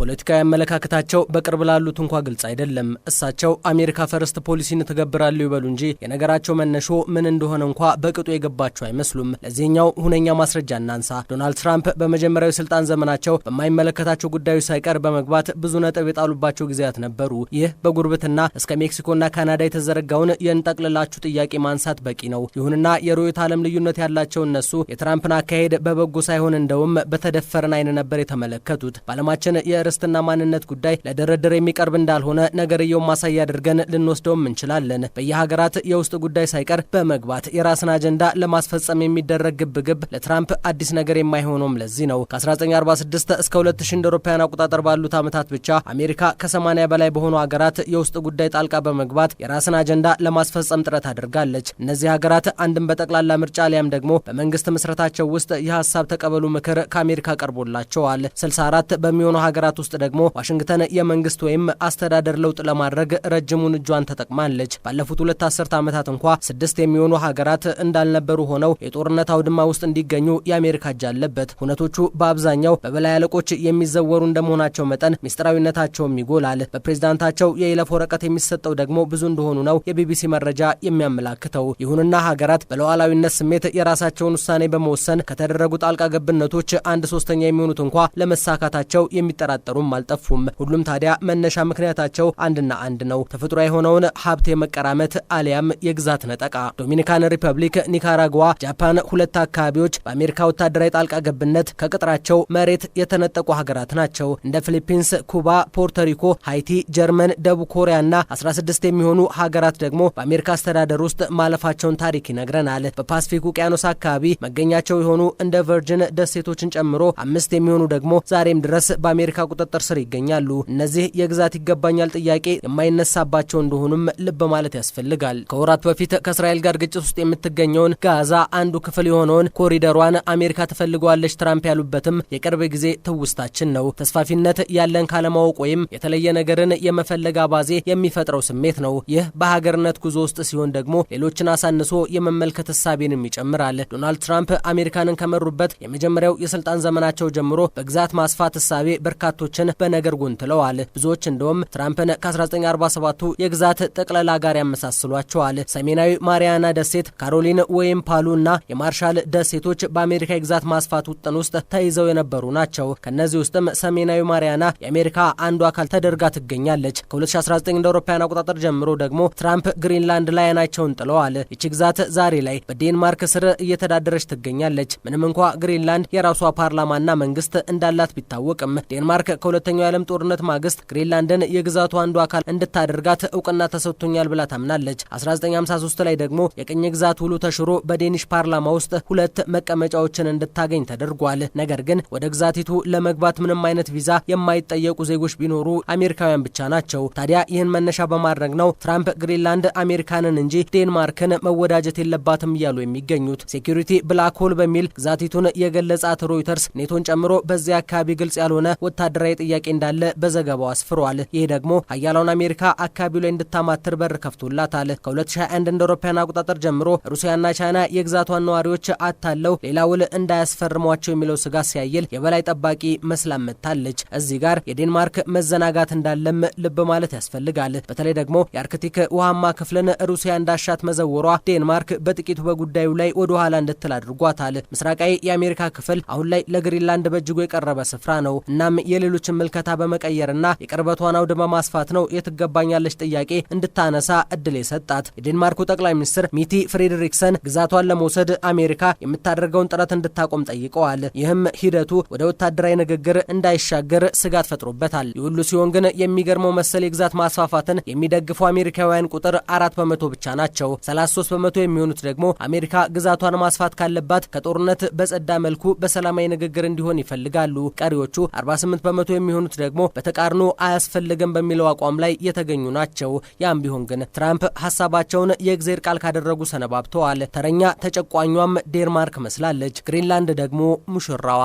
ፖለቲካዊ አመለካከታቸው በቅርብ ላሉት እንኳ ግልጽ አይደለም። እሳቸው አሜሪካ ፈርስት ፖሊሲን ተገብራሉ ይበሉ እንጂ የነገራቸው መነሾ ምን እንደሆነ እንኳ በቅጡ የገባቸው አይመስሉም። ለዚህኛው ሁነኛ ማስረጃ እናንሳ። ዶናልድ ትራምፕ በመጀመሪያው የስልጣን ዘመናቸው በማይመለከታቸው ጉዳዮች ሳይቀር በመግባት ብዙ ነጥብ የጣሉባቸው ጊዜያት ነበሩ። ይህ በጉርብትና እስከ ሜክሲኮና ካናዳ የተዘረጋውን የእንጠቅልላችሁ ጥያቄ ማንሳት በቂ ነው። ይሁንና የርዕዮተ ዓለም ልዩነት ያላቸው እነሱ የትራምፕን አካሄድ በበጎ ሳይሆን እንደውም በተደፈረን አይን ነበር የተመለከቱት። በዓለማችን የርስትና ማንነት ጉዳይ ለድርድር የሚቀርብ እንዳልሆነ ነገርየውን ማሳያ አድርገን ልንወስደውም እንችላለን። በየሀገራት የውስጥ ጉዳይ ሳይቀር በመግባት የራስን አጀንዳ ለማስፈጸም የሚደረግ ግብግብ ለትራምፕ አዲስ ነገር የማይሆነውም ለዚህ ነው። ከ1946 እስከ 2000 እንደ አውሮፓውያን አቆጣጠር ባሉት ዓመታት ብቻ አሜሪካ ከ80 በላይ በሆኑ ሀገራት የውስጥ ጉዳይ ጣልቃ በመግባት የራስን አጀንዳ ለማስፈጸም ጥረት አድርጋለች። እነዚህ ሀገራት አንድም በጠቅላላ ምርጫ አሊያም ደግሞ በመንግስት ምስረታቸው ውስጥ የሀሳብ ተቀበሉ ምክር ከአሜሪካ ቀርቦላቸዋል። 64 በሚሆኑ ሀገራት ውስጥ ደግሞ ዋሽንግተን የመንግስት ወይም አስተዳደር ለውጥ ለማድረግ ረጅሙን እጇን ተጠቅማለች። ባለፉት 2 አስርት ዓመታት እንኳ 6 የሚሆኑ ሀገራት እንዳልነበሩ ሆነው የጦርነት አውድማ ውስጥ እንዲገኙ የአሜሪካ እጅ አለበት። ሁነቶቹ በአብዛኛው በበላይ አለቆች የሚዘወሩ እንደመሆናቸው መጠን ሚስጥራዊነታቸውም ይጎላል። በፕሬዝዳንታቸው የይለፍ ወረቀት የሚሰጠው ደግሞ ብዙ እንደሆኑ ነው የቢቢሲ መረጃ የሚያመላክተው። ይሁንና ሀገራት በሉዓላዊነት ስሜት የራሳቸውን ውሳኔ በመወሰን ከተደረጉ ጣልቃ ገብነቶች 1/3 የሚሆኑት እንኳ ለመሳካታቸው የሚጠራጠሩም አልጠፉም። ሁሉም ታዲያ መነሻ ምክንያታቸው አንድና አንድ ነው፣ ተፈጥሮ የሆነውን ሀብት የመቀራመት አሊያም የግዛት ነጠቃ። ዶሚኒካን ሪፐብሊክ፣ ኒካራጓ፣ ጃፓን ሁለት አካባቢዎች በአሜሪካ ወታደራዊ ጣልቃ ገብነት ከቅጥራቸው መሬት የተነጠቁ ሀገራት ናቸው። እንደ ፊሊፒንስ፣ ኩባ፣ ፖርቶሪኮ፣ ሃይቲ፣ ጀርመን፣ ደቡብ ኮሪያና 16 የሚሆኑ ሀገራት ደግሞ በአሜሪካ አስተዳደር ውስጥ ማለፋቸውን ታሪክ ይነግረናል። በፓሲፊክ ውቅያኖስ አካባቢ መገኛቸው የሆኑ እንደ ቨርጅን ደሴቶችን ጨምሮ 5 የሚሆኑ ደግሞ ዛሬም ድረስ በአሜሪካ ቁጥጥር ስር ይገኛሉ። እነዚህ የግዛት ይገባኛል ጥያቄ የማይነሳባቸው እንደሆኑም ልብ ማለት ያስፈልጋል። ከወራት በፊት ከእስራኤል ጋር ግጭት ውስጥ የምትገኘውን ጋዛ አንዱ ክፍል የሆነውን ኮሪደሯን አሜሪካ ትፈልገዋለች ትራምፕ ያሉበትም የቅርብ ጊዜ ትውስታችን ነው። ተስፋፊነት ያለን ካለማወቅ ወይም የተለየ ነገርን የመፈለግ አባዜ የሚፈጥረው ስሜት ነው። ይህ በሀገርነት ጉዞ ውስጥ ሲሆን ደግሞ ሌሎችን አሳንሶ የመመልከት እሳቤንም ይጨምራል። ዶናልድ ትራምፕ አሜሪካንን ከመሩበት የመጀመሪያው የስልጣን ዘመናቸው ጀምሮ በግዛት ማስፋት እሳቤ በርካቶችን በነገር ጎንትለዋል። ብዙዎች እንደውም ትራምፕን ከ1947ቱ የግዛት ጠቅላላ ጋር ያመሳስሏቸዋል። ሰሜናዊ ማሪያና ደሴት፣ ካሮሊን ወይም ፓሉ እና የማርሻል ደሴቶች በአሜሪካ የግዛት ማስፋት ውጥን ውስጥ ተይዘው የነበሩ ናቸው። ከነዚህ ውስጥም ሰሜናዊ ማሪያና የአሜሪካ አንዱ አካል ተደርጋ ትገኛለች። ከ2019 እንደ አውሮፓውያን አቆጣጠር ጀምሮ ደግሞ ትራምፕ ግሪንላንድ ላይ አይናቸውን ጥለዋል። ይቺ ግዛት ዛሬ ላይ በዴንማርክ ስር እየተዳደረች ትገኛለች። ምንም እንኳ ግሪንላንድ የራሷ ፓርላማና መንግስት እንዳላት ቢታወቅም ዴንማርክ ከሁለተኛው የዓለም ጦርነት ማግስት ግሪንላንድን የግዛቱ አንዱ አካል እንድታደርጋት እውቅና ተሰጥቶኛል ብላ ታምናለች። 1953 ላይ ደግሞ የቅኝ ግዛት ውሉ ተሽሮ በዴኒሽ ፓርላማ ውስጥ 2 መቀመጫዎችን እንድታገኝ ተደርጓል። ነገር ግን ወደ ግዛቲቱ ለመግባት ምንም አይነት ቪዛ የማይጠየቁ ዜጎች ቢኖሩ አሜሪካውያን ብቻ ናቸው። ታዲያ ይህን መነሻ በማድረግ ነው ትራምፕ ግሪንላንድ አሜሪካንን እንጂ ዴንማርክን መወዳጀት የለባትም እያሉ የሚገኙት። ሴኩሪቲ ብላክ ሆል በሚል ግዛቲቱን የገለጻት ሮይተርስ ኔቶን ጨምሮ በዚያ አካባቢ ግልጽ ያልሆነ ወታደራዊ ጥያቄ እንዳለ በዘገባው አስፍሯል። ይህ ደግሞ ሀያላውን አሜሪካ አካባቢው ላይ እንድታማትር በር ከፍቶላታል። ከ2021 እንደ አውሮፓውያን አቆጣጠር ጀምሮ ሩሲያና ቻይና የግዛቷን ነዋሪዎች አታለው ሌላ ውል እንዳያስፈርሟቸው የሚለው ስጋት ሲያይል የበላይ ጠባቂ መስላም መጥታለች። እዚህ ጋር የዴንማርክ መዘናጋት እንዳለም ልብ ማለት ያስፈልጋል። በተለይ ደግሞ የአርክቲክ ውሃማ ክፍልን ሩሲያ እንዳሻት መዘወሯ ዴንማርክ በጥቂቱ በጉዳዩ ላይ ወደ ኋላ እንድትል አድርጓታል። ምስራቃዊ የአሜሪካ ክፍል አሁን ላይ ለግሪንላንድ በእጅጉ የቀረበ ስፍራ ነው። እናም የሌሎችን ምልከታ በመቀየርና የቅርበቷን አውድ በማስፋት ነው የትገባኛለች ጥያቄ እንድታነሳ እድል የሰጣት። የዴንማርኩ ጠቅላይ ሚኒስትር ሚቲ ፍሬድሪክሰን ግዛቷን ለመውሰድ አሜሪካ የምታደርገውን ጥረት እንድታቆም ጠይቀዋል። ይህም ሂደቱ ወደ ወታደራዊ ንግግር እንዳይሻገር ስጋት ፈጥሮበታል። ይሁሉ ሲሆን ግን የሚገርመው መሰል የግዛት ማስፋፋትን የሚደግፉ አሜሪካውያን ቁጥር 4% ብቻ ናቸው። 33% የሚሆኑት ደግሞ አሜሪካ ግዛቷን ማስፋት ካለባት ከጦርነት በጸዳ መልኩ በሰላማዊ ንግግር እንዲሆን ይፈልጋሉ። ቀሪዎቹ 48% የሚሆኑት ደግሞ በተቃርኖ አያስፈልግም በሚለው አቋም ላይ የተገኙ ናቸው። ያም ቢሆን ግን ትራምፕ ሀሳባቸውን የእግዜር ቃል ካደረጉ ሰነባብተዋል። ተረኛ ተጨቋኟም ዴንማርክ መስላለች። ግሪንላንድ ደግሞ ሙሽራዋ